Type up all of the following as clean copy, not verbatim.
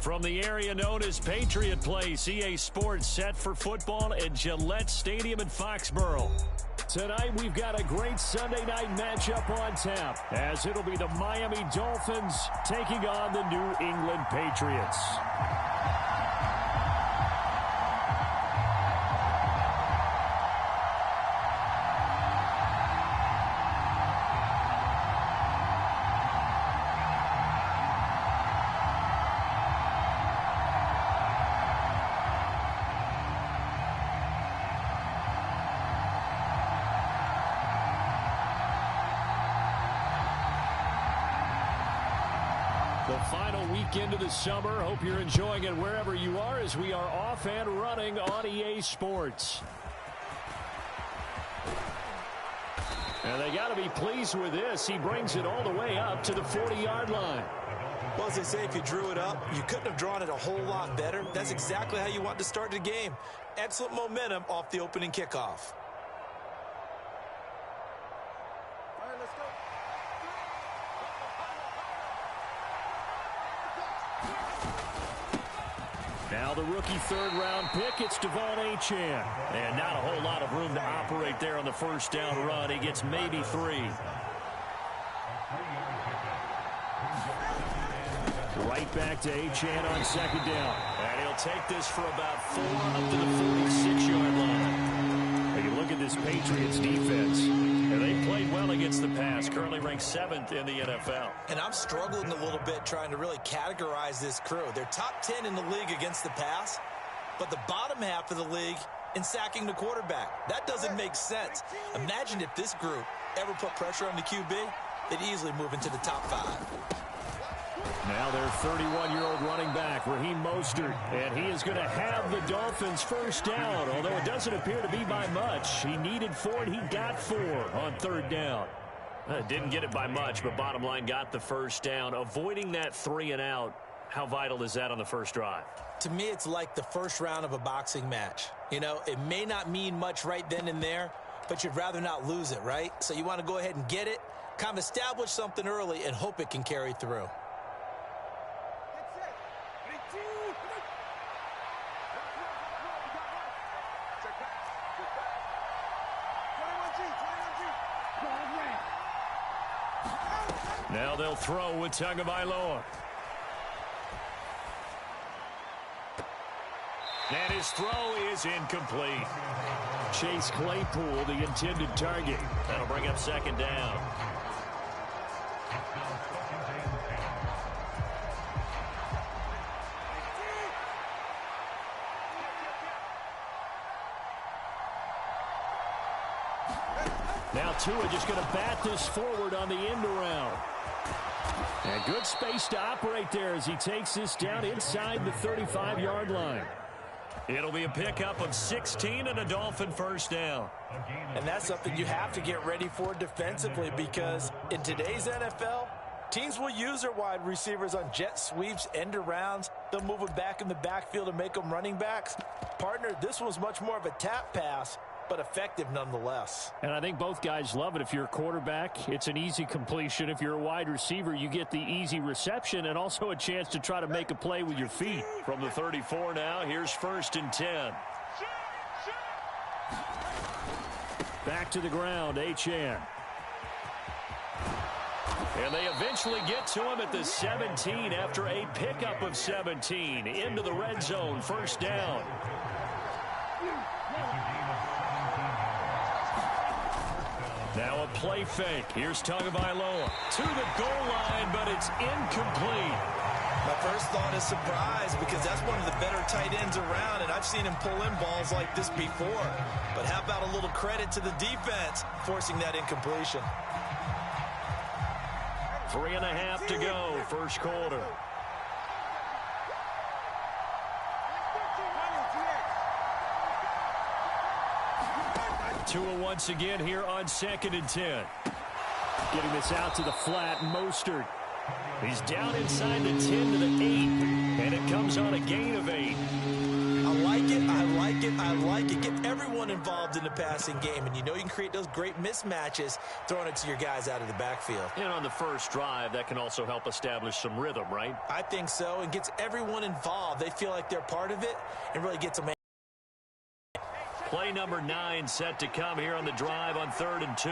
From the area known as Patriot Place, EA Sports set for football at Gillette Stadium in Foxborough. Tonight, we've got a great Sunday night matchup on tap, as it'll be the Miami Dolphins taking on the New England Patriots. The final weekend of the summer. Hope you're enjoying it wherever you are as we are off and running on EA Sports. And they got to be pleased with this. He brings it all the way up to the 40-yard line. Well, as they say, if you drew it up, you couldn't have drawn it a whole lot better. That's exactly how you want to start the game. Excellent momentum off the opening kickoff. Now the rookie third-round pick, it's Devon Achane. And not a whole lot of room to operate there on the first down run. He gets maybe 3. Right back to Achane on second down. And he'll take this for about 4 up to the 46-yard line. Take a look at this Patriots defense. And they played well against the pass, currently ranked 7th in the NFL. And I'm struggling a little bit trying to really categorize this crew. They're top 10 in the league against the pass, but the bottom half of the league in sacking the quarterback. That doesn't make sense. Imagine if this group ever put pressure on the QB, they'd easily move into the top 5. Now their 31-year-old running back, Raheem Mostert, and he is going to have the Dolphins first down, although it doesn't appear to be by much. He needed 4, and he got 4 on third down. Didn't get it by much, but bottom line got the first down. Avoiding that 3 and out, how vital is that on the first drive? To me, it's like the first round of a boxing match. You know, it may not mean much right then and there, but you'd rather not lose it, right? So you want to go ahead and get it, kind of establish something early, and hope it can carry through. Now they'll throw with Tagovailoa. And his throw is incomplete. Chase Claypool, the intended target. That'll bring up second down. Now Tua just going to bat this forward on the end around. And good space to operate there as he takes this down inside the 35-yard line. It'll be a pickup of 16 and a Dolphin first down. And that's something you have to get ready for defensively, because in today's NFL, teams will use their wide receivers on jet sweeps, end arounds. They'll move them back in the backfield and make them running backs. Partner, this was much more of a tap pass, but effective nonetheless. And I think both guys love it. If you're a quarterback, it's an easy completion. If you're a wide receiver, you get the easy reception and also a chance to try to make a play with your feet. From the 34 now, here's 1st and 10. Back to the ground, Achane. And they eventually get to him at the 17 after a pickup of 17. Into the red zone, first down. Now a play fake. Here's Tagovailoa to the goal line, but it's incomplete. My first thought is surprise, because that's one of the better tight ends around, and I've seen him pull in balls like this before. But how about a little credit to the defense forcing that incompletion? 3.5 to go, first quarter. Tua once again here on 2nd and 10. Getting this out to the flat, Mostert. He's down inside the 10 to the 8, and it comes on a gain of 8. I like like it. I like it. I like it. Get everyone involved in the passing game, and you know you can create those great mismatches throwing it to your guys out of the backfield. And on the first drive, that can also help establish some rhythm, right? I think so, and gets everyone involved. They feel like they're part of it and really gets them. Play number 9 set to come here on the drive on 3rd and 2.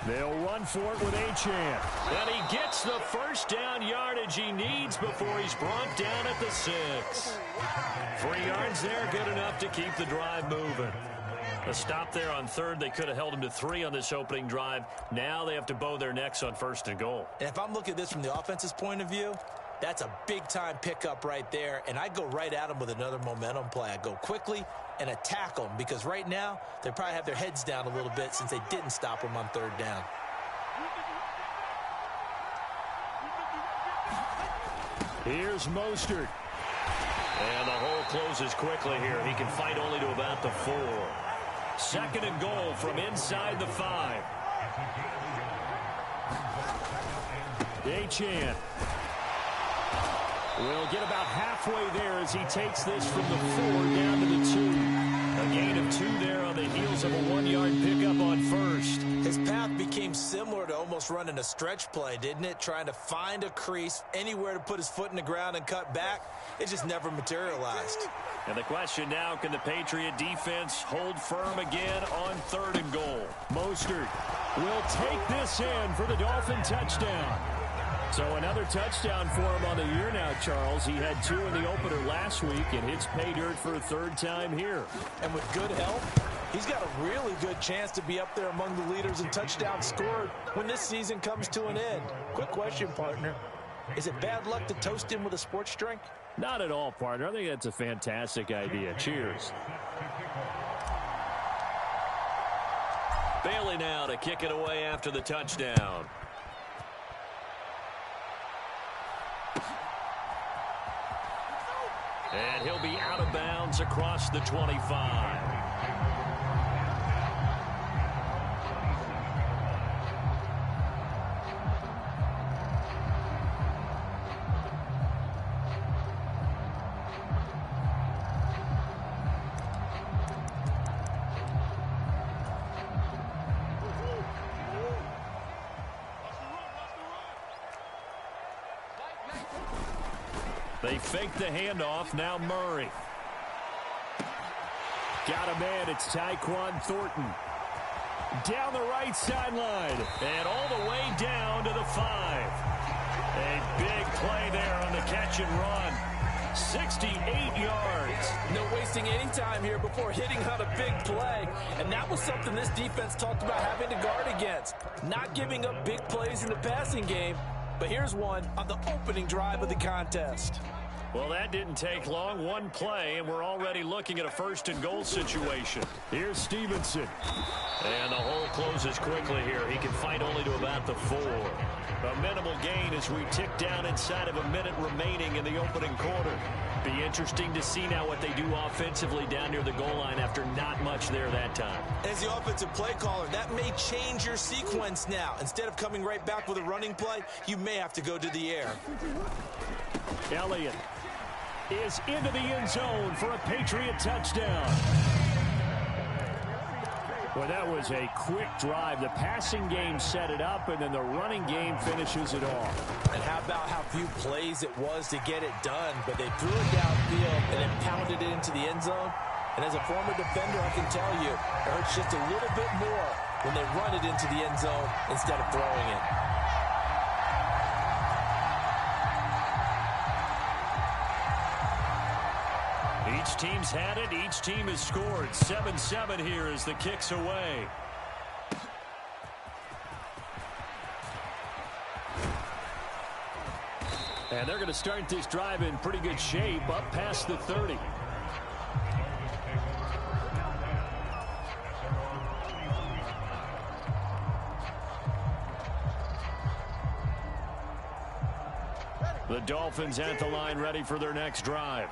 They'll run for it with Achane. And he gets the first down yardage he needs before he's brought down at the 6. 3 yards there, good enough to keep the drive moving. A stop there on 3rd. They could have held him to 3 on this opening drive. Now they have to bow their necks on 1st and goal. And if I'm looking at this from the offense's point of view, that's a big-time pickup right there, and I go right at them with another momentum play. I go quickly and attack them because right now they probably have their heads down a little bit since they didn't stop them on 3rd down. Here's Mostert. And the hole closes quickly here. He can fight only to about the 4. 2nd and goal from inside the 5. Achane will get about halfway there as he takes this from the 4 down to the 2. A gain of 2 there on the heels of a 1-yard pickup on 1st. His path became similar to almost running a stretch play, didn't it? Trying to find a crease, anywhere to put his foot in the ground and cut back. It just never materialized. And the question now, can the Patriot defense hold firm again on 3rd and goal? Mostert will take this in for the Dolphin touchdown. So another touchdown for him on the year now, Charles. He had 2 in the opener last week and hits pay dirt for a 3rd time here. And with good help, he's got a really good chance to be up there among the leaders in touchdowns scored when this season comes to an end. Quick question, partner. Is it bad luck to toast him with a sports drink? Not at all, partner. I think that's a fantastic idea. Cheers. Bailey now to kick it away after the touchdown. And he'll be out of bounds across the 25. They fake the handoff. Now Murray. Got a man. It's Tyquan Thornton. Down the right sideline. And all the way down to the 5. A big play there on the catch and run. 68 yards. No wasting any time here before hitting on a big play. And that was something this defense talked about having to guard against. Not giving up big plays in the passing game. But here's one on the opening drive of the contest. Well, that didn't take long. One play, and we're already looking at a 1st and goal situation. Here's Stevenson. And the hole closes quickly here. He can fight only to about the 4. A minimal gain as we tick down inside of a minute remaining in the opening quarter. Be interesting to see now what they do offensively down near the goal line after not much there that time. As the offensive play caller, that may change your sequence now. Instead of coming right back with a running play, you may have to go to the air. Elliott is into the end zone for a Patriot touchdown. Well, that was a quick drive. The passing game set it up, and then the running game finishes it off. And how about how few plays it was to get it done, but they threw it downfield and then pounded it into the end zone. And as a former defender, I can tell you, it hurts just a little bit more when they run it into the end zone instead of throwing it. Each team's had it. Each team has scored. 7-7 here as the kick's away. And they're going to start this drive in pretty good shape up past the 30. The Dolphins at the line ready for their next drive.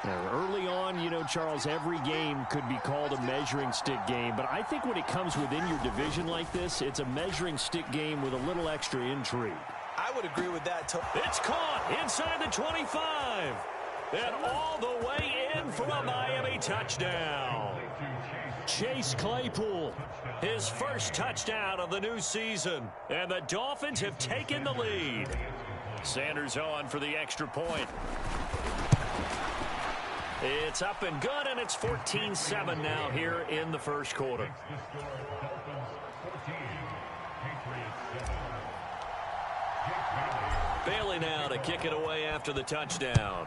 Now, early on, you know, Charles, every game could be called a measuring stick game. But I think when it comes within your division like this, it's a measuring stick game with a little extra intrigue. I would agree with that. It's caught inside the 25. And all the way in for a Miami touchdown. Chase Claypool, his first touchdown of the new season. And the Dolphins have taken the lead. Sanders on for the extra point. It's up and good, and it's 14-7 now here in the first quarter. Bailey now to kick it away after the touchdown.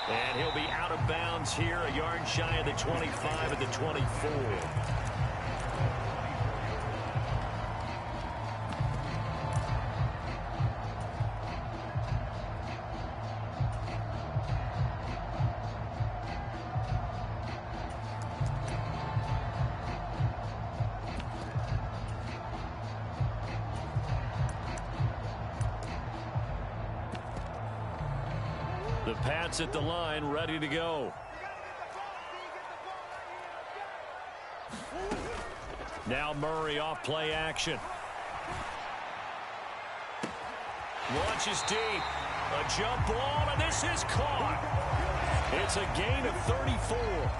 And he'll be out of bounds here, a yard shy of the 25 at the 24. The Pats at the line, ready to go. Now Murray off play action. Launches deep. A jump ball, and this is caught. It's a gain of 34.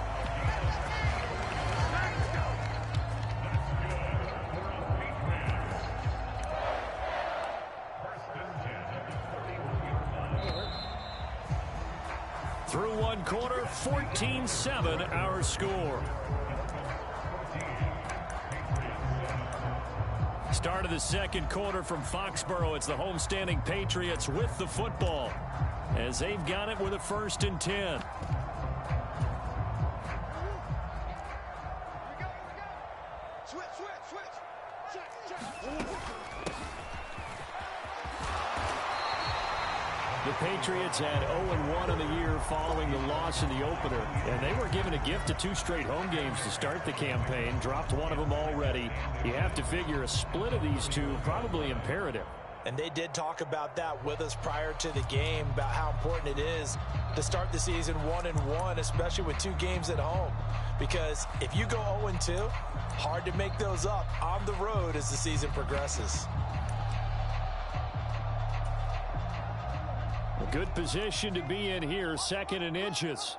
Through one quarter, 14-7 our score. Start of the second quarter from Foxborough. It's the homestanding Patriots with the football as they've got it with a 1st and 10. The Patriots had 0-1 in the year following the loss in the opener, and they were given a gift of 2 straight home games to start the campaign. Dropped one of them already. You have to figure a split of these two probably imperative. And they did talk about that with us prior to the game, about how important it is to start the season 1-1, especially with 2 games at home. Because if you go 0-2, hard to make those up on the road as the season progresses. A good position to be in here, 2nd and inches.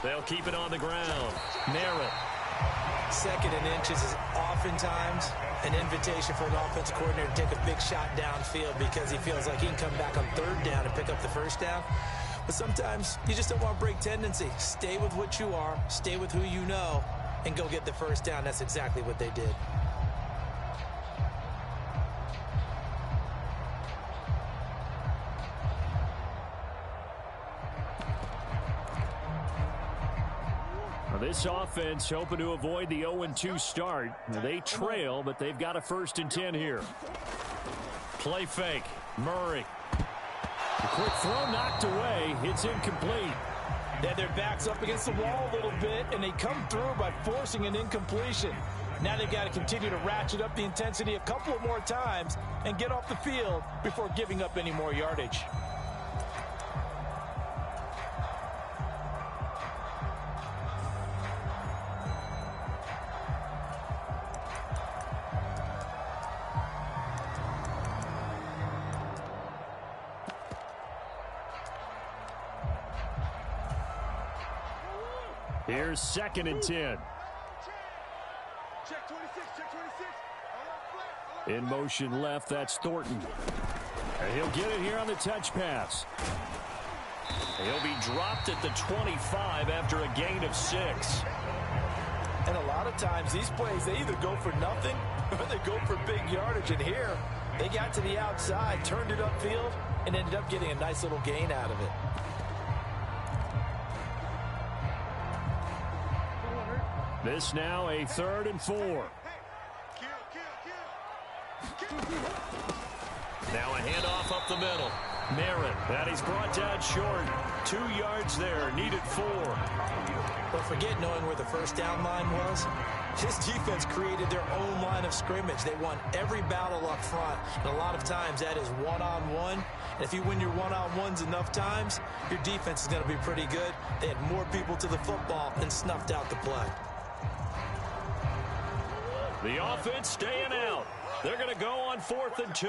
They'll keep it on the ground. Merritt. 2nd and inches is oftentimes an invitation for an offensive coordinator to take a big shot downfield because he feels like he can come back on 3rd down and pick up the 1st down. But sometimes you just don't want to break tendency. Stay with what you are, stay with who you know, and go get the 1st down. That's exactly what they did. This offense hoping to avoid the 0-2 start. They trail, but they've got a 1st and 10 here. Play fake. Murray. A quick throw knocked away. It's incomplete. Yeah, their back's up against the wall a little bit, and they come through by forcing an incompletion. Now they've got to continue to ratchet up the intensity a couple of more times and get off the field before giving up any more yardage. Here's 2nd and 10. In motion left, that's Thornton. And he'll get it here on the touch pass. He'll be dropped at the 25 after a gain of 6. And a lot of times these plays, they either go for nothing or they go for big yardage. And here, they got to the outside, turned it upfield, and ended up getting a nice little gain out of it. This now a 3rd and 4. Now a handoff up the middle. Merritt, and he's brought down short. 2 yards there, needed 4. But forget knowing where the 1st down line was. His defense created their own line of scrimmage. They won every battle up front, and a lot of times that is one-on-one. And if you win your one-on-ones enough times, your defense is going to be pretty good. They had more people to the football and snuffed out the play. The offense staying out. They're going to go on 4th and 2.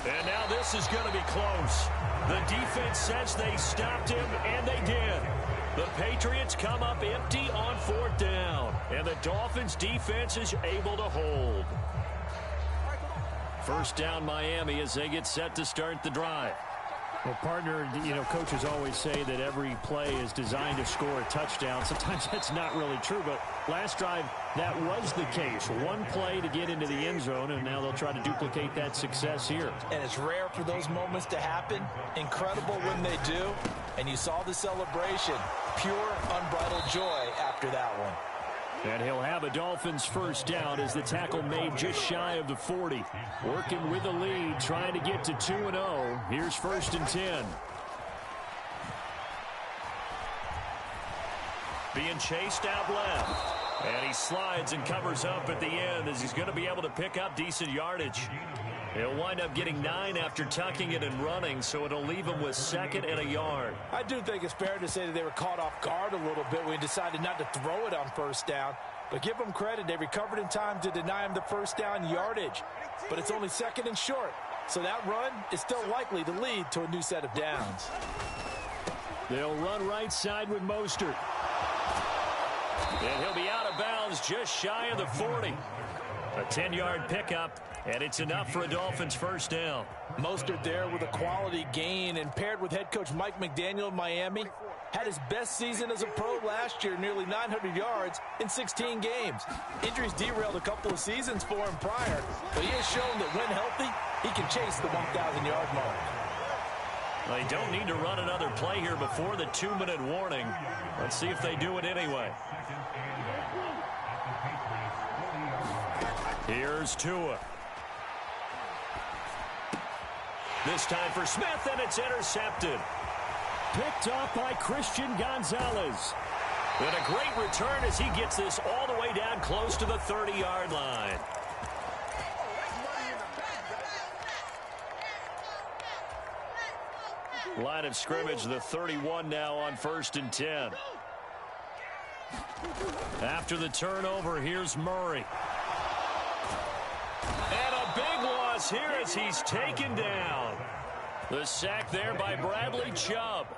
And now this is going to be close. The defense says they stopped him, and they did. The Patriots come up empty on 4th down, and the Dolphins' defense is able to hold. First down, Miami, as they get set to start the drive. Well, partner, coaches always say that every play is designed to score a touchdown. Sometimes that's not really true, but last drive, that was the case. One play to get into the end zone, and now they'll try to duplicate that success here. And it's rare for those moments to happen. Incredible when they do. And you saw the celebration. Pure, unbridled joy after that one. And he'll have a Dolphins first down as the tackle made just shy of the 40. Working with the lead, trying to get to 2-0. Here's 1st and 10. Being chased out left. And he slides and covers up at the end as he's going to be able to pick up decent yardage. He'll wind up getting 9 after tucking it and running, so it'll leave him with 2nd and a yard. I do think it's fair to say that they were caught off guard a little bit when he decided not to throw it on 1st down. But give them credit, they recovered in time to deny him the 1st down yardage. But it's only 2nd and short, so that run is still likely to lead to a new set of downs. They'll run right side with Mostert. And he'll be out of bounds just shy of the 40. A 10-yard pickup, and it's enough for a Dolphins first down. Mostert there with a quality gain, and paired with head coach Mike McDaniel of Miami, had his best season as a pro last year, nearly 900 yards in 16 games. Injuries derailed a couple of seasons for him prior, but he has shown that when healthy, he can chase the 1,000-yard mark. They don't need to run another play here before the 2-minute warning. Let's see if they do it anyway. Here's Tua. This time for Smith, and it's intercepted. Picked off by Christian Gonzalez. And a great return as he gets this all the way down close to the 30-yard line. Line of scrimmage, the 31 now on 1st and 10. After the turnover, here's Murray. And a big loss here as he's taken down. The sack there by Bradley Chubb.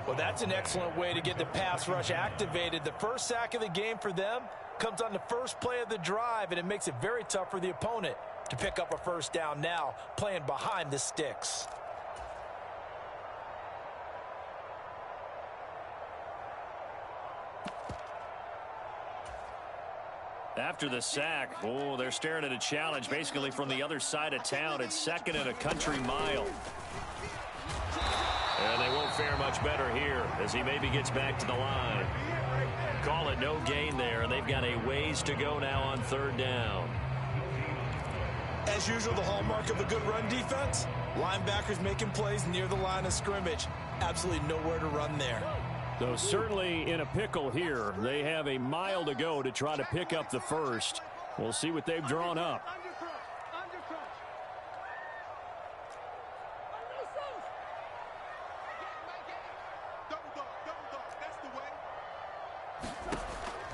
Well, that's an excellent way to get the pass rush activated. The first sack of the game for them comes on the first play of the drive, and it makes it very tough for the opponent to pick up a first down now, playing behind the sticks. After the sack, they're staring at a challenge basically from the other side of town. It's 2nd and a country mile. And they won't fare much better here as he maybe gets back to the line. Call it no gain there, and they've got a ways to go now on 3rd down. As usual, the hallmark of a good run defense, linebackers making plays near the line of scrimmage. Absolutely nowhere to run there. Though certainly in a pickle here. They have a mile to go to try to pick up the first. We'll see what they've drawn up.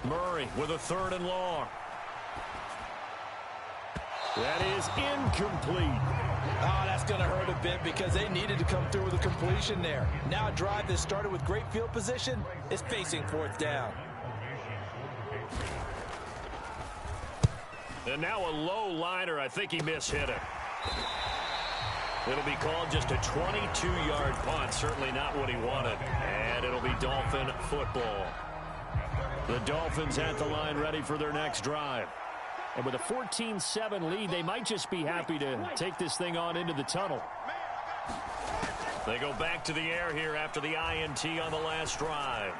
Murray with a 3rd and long. That is incomplete. Oh, that's going to hurt a bit because they needed to come through with a completion there. Now a drive that started with great field position is facing 4th down. And now a low liner. I think he mishit it. It'll be called just a 22-yard punt. Certainly not what he wanted. And it'll be Dolphin football. The Dolphins at the line ready for their next drive. And with a 14-7 lead, they might just be happy to take this thing on into the tunnel. They go back to the air here after the INT on the last drive.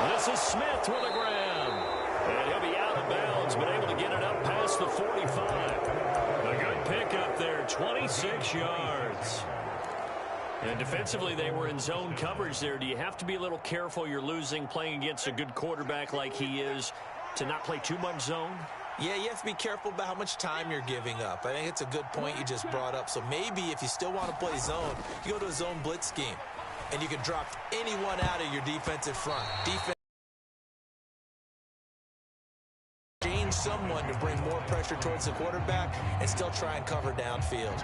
This is Smith with a grab. And he'll be out of bounds, but able to get it up past the 45. A good pickup there, 26 yards. And defensively, they were in zone coverage there. Do you have to be a little careful you're losing playing against a good quarterback like he is to not play too much zone? Yeah, you have to be careful about how much time you're giving up. I think it's a good point you just brought up. So maybe if you still want to play zone, you go to a zone blitz scheme, and you can drop anyone out of your defensive front. to bring more pressure towards the quarterback and still try and cover downfield.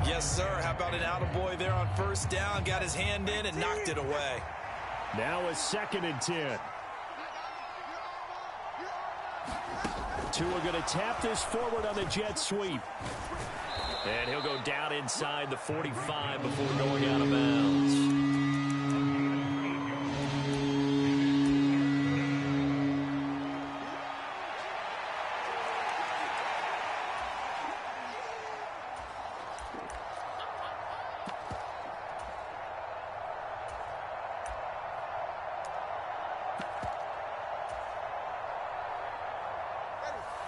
Yes, sir. How about an attaboy there on first down? Got his hand in and knocked it away. Now a 2nd and 10. Tua going to tap this forward on the jet sweep. And he'll go down inside the 45 before going out of bounds.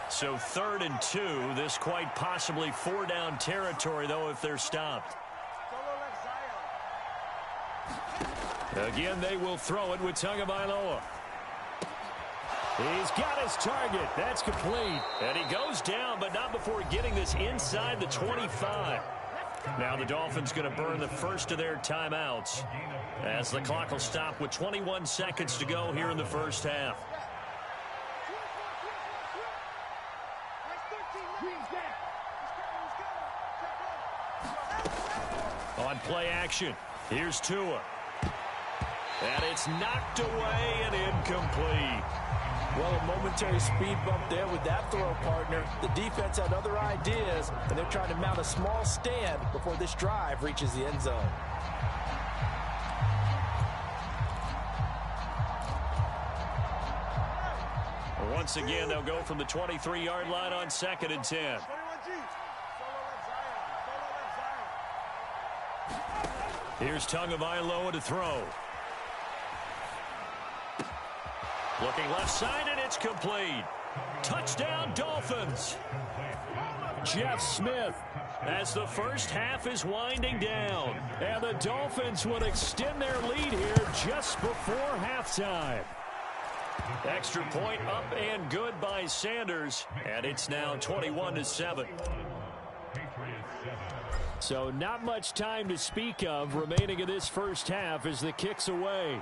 So 3rd and 2. This quite possibly 4-down territory, though, if they're stopped. Again, they will throw it with Tagovailoa. He's got his target. That's complete. And he goes down, but not before getting this inside the 25. Now the Dolphins going to burn the first of their timeouts as the clock will stop with 21 seconds to go here in the first half. On play action, here's Tua. And it's knocked away and incomplete. Well, a momentary speed bump there with that throw, partner. The defense had other ideas, and they're trying to mount a small stand before this drive reaches the end zone. Once again, they'll go from the 23-yard line on 2nd and 10. Here's Tagovailoa to throw. Looking left side, and it's complete. Touchdown, Dolphins. Jeff Smith as the first half is winding down. And the Dolphins would extend their lead here just before halftime. Extra point up and good by Sanders. And it's now 21-7. So not much time to speak of remaining in this first half as the kick's away.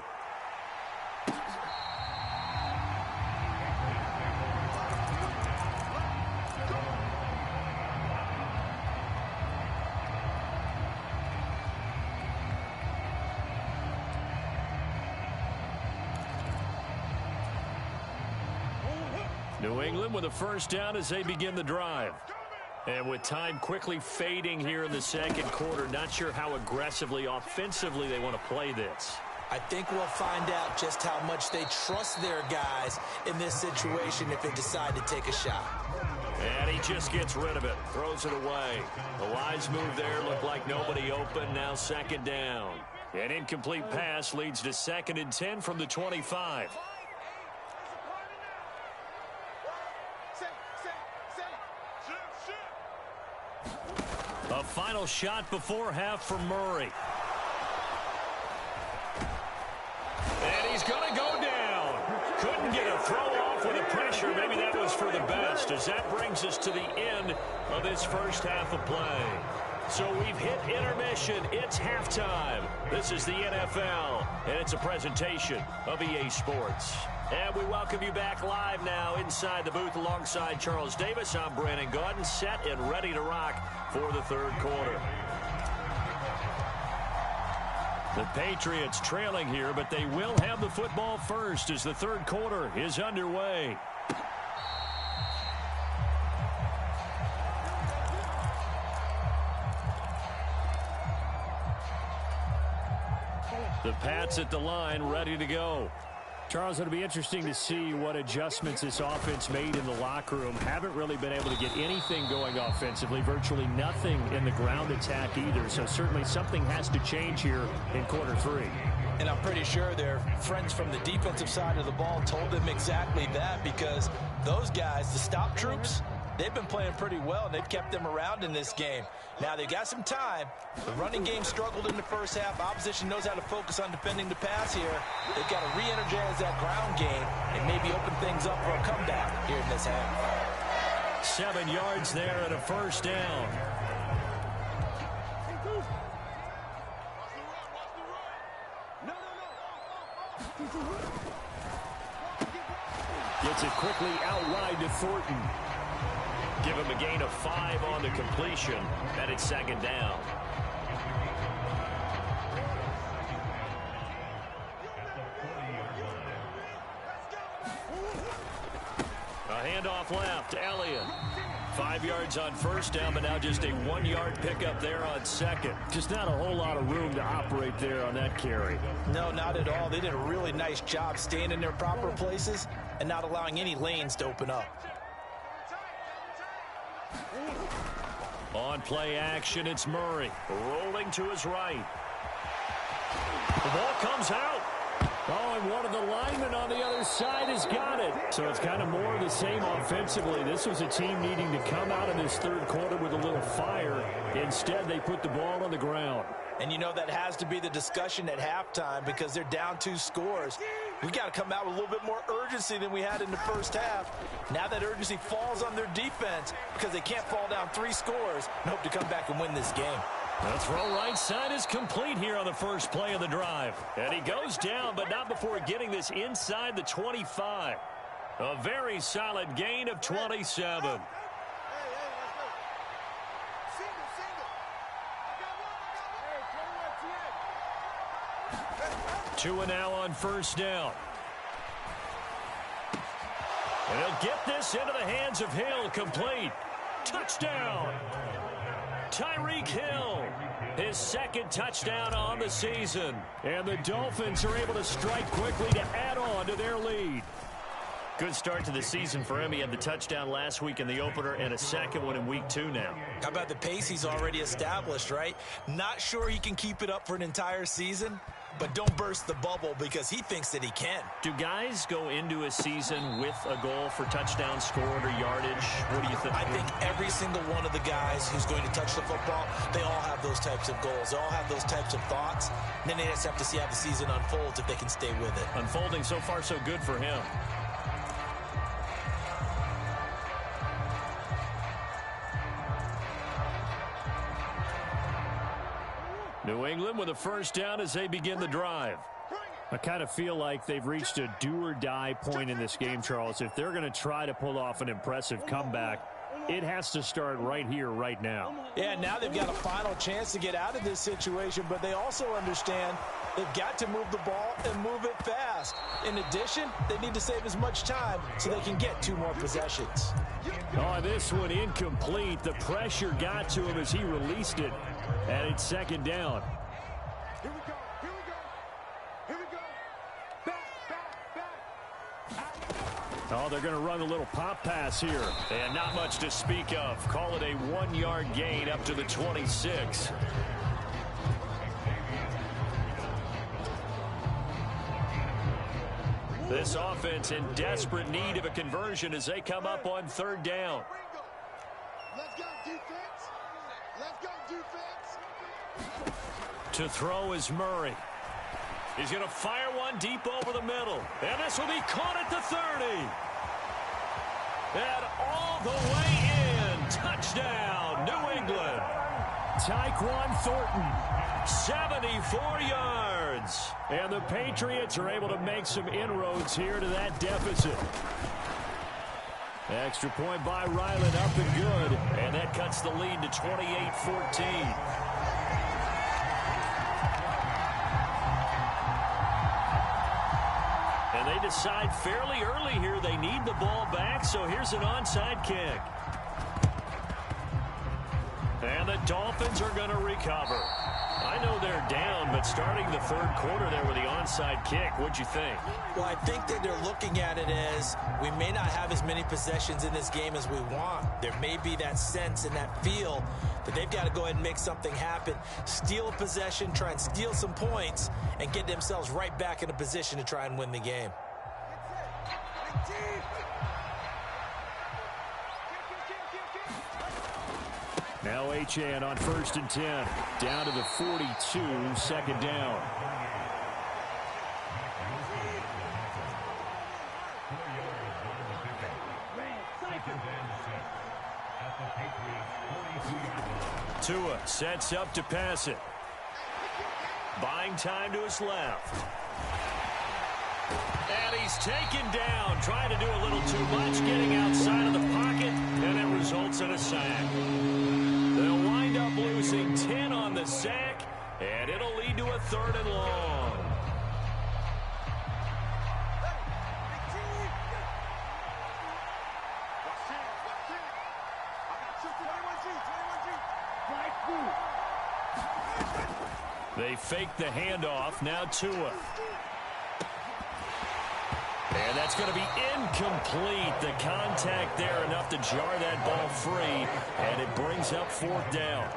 New England with a first down as they begin the drive. And with time quickly fading here in the second quarter, not sure how aggressively, offensively they want to play this. I think we'll find out just how much they trust their guys in this situation if they decide to take a shot. And he just gets rid of it, throws it away. The wise move there, looked like nobody open, now 2nd down. An incomplete pass leads to 2nd and 10 from the 25. A final shot before half from Murray. And he's going to go down. Couldn't get a throw off with the pressure. Maybe that was for the best, as that brings us to the end of this first half of play. So we've hit intermission. It's halftime. This is the NFL, and it's a presentation of EA Sports. And we welcome you back live now inside the booth alongside Charles Davis. I'm Brandon Gaudin, set and ready to rock for the third quarter. The Patriots trailing here, but they will have the football first as the third quarter is underway. The Pats at the line, ready to go. Charles, it'll be interesting to see what adjustments this offense made in the locker room. Haven't really been able to get anything going offensively, virtually nothing in the ground attack either. So certainly something has to change here in quarter three. And I'm pretty sure their friends from the defensive side of the ball told them exactly that, because those guys, the stop troops, they've been playing pretty well, and they've kept them around in this game. Now, they've got some time. The running game struggled in the first half. Opposition knows how to focus on defending the pass here. They've got to re-energize that ground game and maybe open things up for a comeback here in this half. 7 yards there and a first down. Gets it quickly out wide to Thornton. Give him a gain of 5 on the completion, and it's second down. A handoff left, Elliott. 5 yards on first down, but now just a 1-yard pickup there on second. Just not a whole lot of room to operate there on that carry. No, not at all. They did a really nice job staying in their proper places and not allowing any lanes to open up. On play action, it's Murray. Rolling to his right. The ball comes out. Oh, and one of the linemen on the other side has got it. So it's kind of more of the same offensively. This was a team needing to come out in this third quarter with a little fire. Instead, they put the ball on the ground. And you know that has to be the discussion at halftime because they're down 2 scores. We got to come out with a little bit more urgency than we had in the first half. Now that urgency falls on their defense because they can't fall down 3 scores and hope to come back and win this game. The throw right side is complete here on the first play of the drive. And he goes down, but not before getting this inside the 25. A very solid gain of 27. 2 and now on first down. And he'll get this into the hands of Hill, complete. Touchdown. Tyreek Hill, his second touchdown on the season. And the Dolphins are able to strike quickly to add on to their lead. Good start to the season for him. He had the touchdown last week in the opener and a second one in week 2 now. How about the pace he's already established, right? Not sure he can keep it up for an entire season, but don't burst the bubble because he thinks that he can. Do guys go into a season with a goal for touchdown scored or yardage? What do you think? I think every single one of the guys who's going to touch the football, they all have those types of goals. They all have those types of thoughts. And then they just have to see how the season unfolds if they can stay with it. Unfolding so far so good for him. New England with a first down as they begin the drive. I kind of feel like they've reached a do-or-die point in this game, Charles. If they're going to try to pull off an impressive comeback, it has to start right here, right now. Yeah, now they've got a final chance to get out of this situation, but they also understand they've got to move the ball and move it fast. In addition, they need to save as much time so they can get 2 more possessions. Oh, this one incomplete. The pressure got to him as he released it, and it's second down. Here we go, here we go, here we go. Back. Oh, they're going to run a little pop pass here. And not much to speak of. Call it a 1-yard gain up to the 26. This offense in desperate need of a conversion as they come up on third down. Let's go, defense. Let's go, defense. To throw is Murray. He's going to fire one deep over the middle. And this will be caught at the 30. And all the way in. Touchdown, New England. Tyquan Thornton. 74 yards. And the Patriots are able to make some inroads here to that deficit. Extra point by Ryland, up and good. And that cuts the lead to 28-14. And they decide fairly early here they need the ball back, so here's an onside kick. And the Dolphins are going to recover. I know they're down, but starting the third quarter there with the onside kick, what'd you think? Well, I think that they're looking at it as we may not have as many possessions in this game as we want. There may be that sense and that feel that they've got to go ahead and make something happen, steal a possession, try and steal some points, and get themselves right back in a position to try and win the game. Now Achane on 1st and 10. Down to the 42, second down. Tua sets up to pass it. Buying time to his left. And he's taken down, trying to do a little too much, getting outside of the pocket, and it results in a sack. They'll wind up losing 10 on the sack, and it'll lead to a 3rd and long. They fake the handoff. Now Tua. And that's going to be incomplete. The contact there enough to jar that ball free. And it brings up 4th down.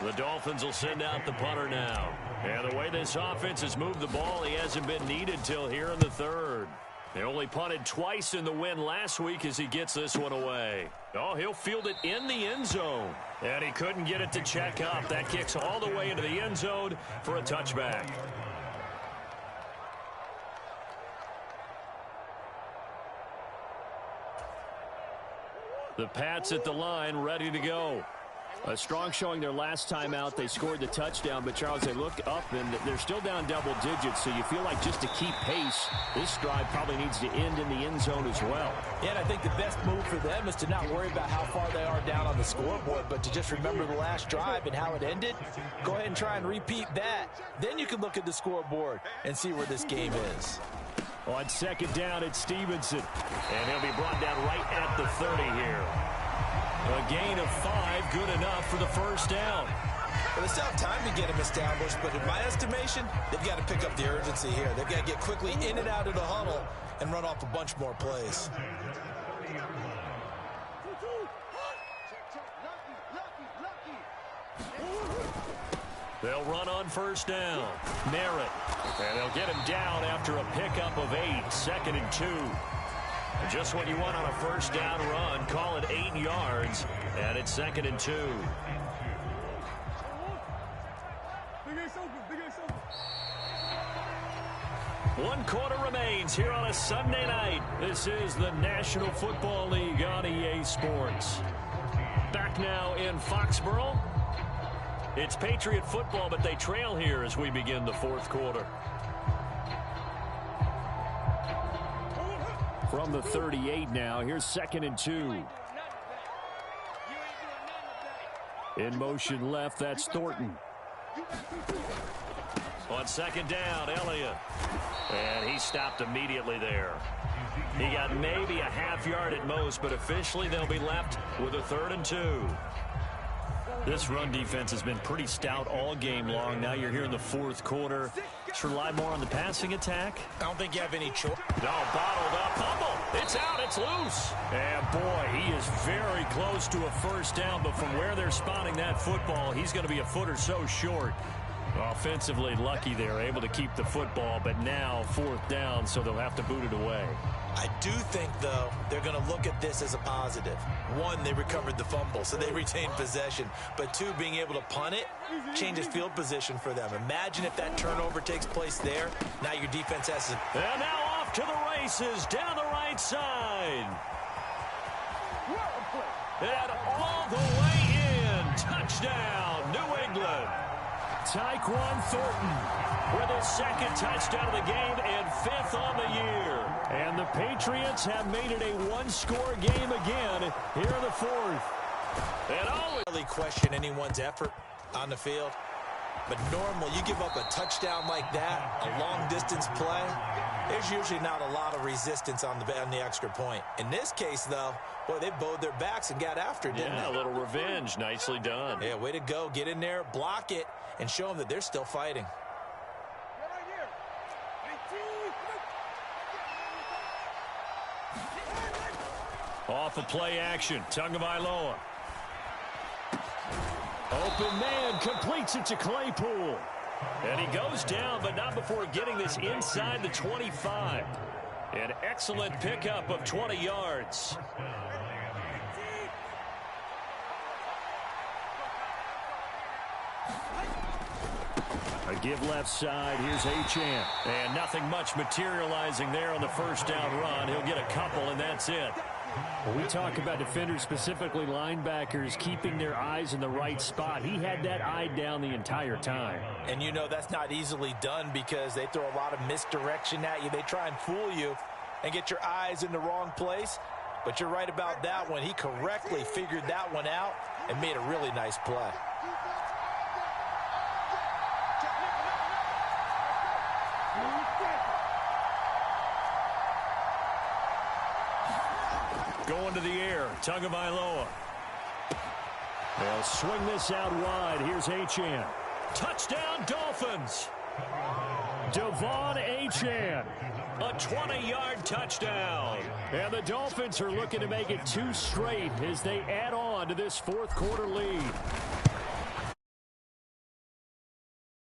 The Dolphins will send out the punter now. And the way this offense has moved the ball, he hasn't been needed till here in the 3rd. They only punted twice in the win last week as he gets this one away. Oh, he'll field it in the end zone. And he couldn't get it to check up. That kicks all the way into the end zone for a touchback. The Pats at the line, ready to go. A strong showing their last time out. They scored the touchdown, but, Charles, they look up, and they're still down double digits, so you feel like just to keep pace, this drive probably needs to end in the end zone as well. Yeah, and I think the best move for them is to not worry about how far they are down on the scoreboard, but to just remember the last drive and how it ended. Go ahead and try and repeat that. Then you can look at the scoreboard and see where this game is. On 2nd down, it's Stevenson, and he'll be brought down right at the 30 here. A gain of 5, good enough for the 1st down. Well, they still have time to get him established, but in my estimation, they've got to pick up the urgency here. They've got to get quickly in and out of the huddle and run off a bunch more plays. They'll run on 1st down. Merritt. And they'll get him down after a pickup of 8, 2nd and 2. Just what you want on a 1st down run. Call it 8 yards, and it's 2nd and 2. One quarter remains here on a Sunday night. This is the National Football League on EA Sports. Back now in Foxborough. It's Patriot football, but they trail here as we begin the 4th quarter. From the 38 now, here's 2nd and 2. In motion left, that's Thornton. On 2nd down, Elliott. And he stopped immediately there. He got maybe a half yard at most, but officially they'll be left with a 3rd and 2. This run defense has been pretty stout all game long. Now you're here in the 4th quarter. Just rely more on the passing attack. I don't think you have any choice. No, bottled up. Fumble. It's out. It's loose. And, boy, he is very close to a 1st down. But from where they're spotting that football, he's going to be a foot or so short. Offensively lucky they're able to keep the football. But now 4th down, so they'll have to boot it away. I do think, though, they're going to look at this as a positive. 1, they recovered the fumble, so they retained possession. But 2, being able to punt it changes field position for them. Imagine if that turnover takes place there. Now your defense has to... And now off to the races down the right side. And all the way in. Touchdown, New England. Tyquan Thornton with his 2nd touchdown of the game and 5th on the year. And the Patriots have made it a 1-score game again here in the 4th. And always really question anyone's effort on the field. But normally you give up a touchdown like that, a long-distance play, there's usually not a lot of resistance on the extra point. In this case, though, boy, they bowed their backs and got after it, didn't they? Yeah, a little revenge. Nicely done. Yeah, way to go. Get in there, block it, and show them that they're still fighting. Off of play action, Tagovailoa. Open man, completes it to Claypool. And he goes down, but not before getting this inside the 25. An excellent pickup of 20 yards. A give left side. Here's Achane. And nothing much materializing there on the 1st down run. He'll get a couple, and that's it. When we talk about defenders, specifically linebackers, keeping their eyes in the right spot, he had that eye down the entire time. And you know that's not easily done because they throw a lot of misdirection at you. They try and fool you and get your eyes in the wrong place. But you're right about that one. He correctly figured that one out and made a really nice play. Going to the air, Tagovailoa. They'll swing this out wide. Here's Achane. Touchdown, Dolphins. Devon Achane. A 20-yard touchdown. And the Dolphins are looking to make it 2 straight as they add on to this fourth quarter lead.